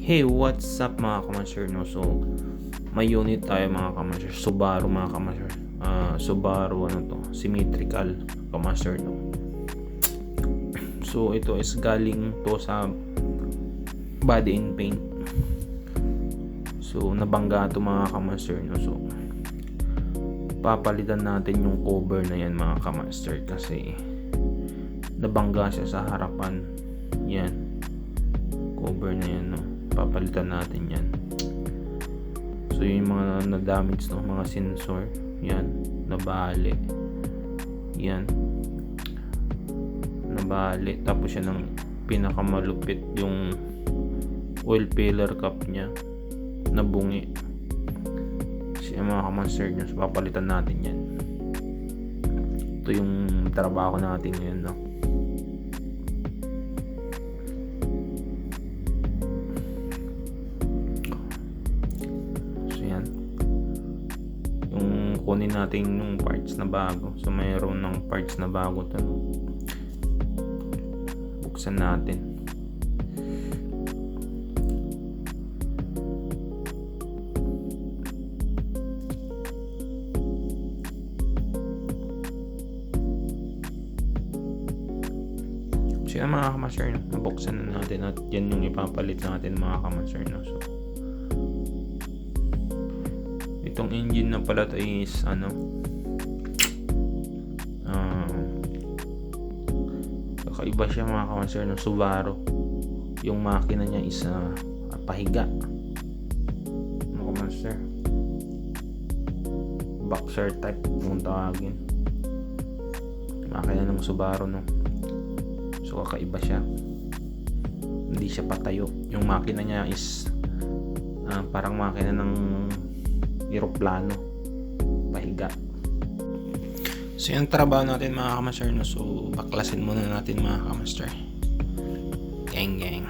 Hey, what's up mga kamaster, no? So, may unit tayo mga kamaster. Subaru mga kamaster. Subaru ano to? Symmetrical kamaster, no? So, ito is galing to sa body and paint. So, nabangga to mga kamaster, no? So, papalitan natin yung cover na yan mga kamaster kasi nabangga siya sa harapan. Yan. Cover na yan, no? Papalitan natin yan. So yung mga na-damage, no, mga sensor, yan, nabali. Yan. Nabali. Tapos yan ang pinakamalupit yung oil filler cap niya. Nabungi. Kasi mga kamaster nyo, so papalitan natin yan. Ito yung trabaho natin ngayon, no? Kunin natin yung parts na bago. So mayroon ng parts na bago to, no? Buksan natin. So yan mga kamaster, nabuksan na natin at yan yung ipapalit natin mga kamaster, no? So itong engine na pala to is kakaiba siya mga kamaster ng Subaru. Yung makina niya is pahiga mga kamaster, boxer type kung tawagin makina ng Subaru, no? So kakaiba siya, hindi siya patayo. Yung makina niya is parang makina ng eroplano, pahiga. So yung trabaho natin mga kamaster, no? So baklasin muna natin mga kamaster. Gang gang.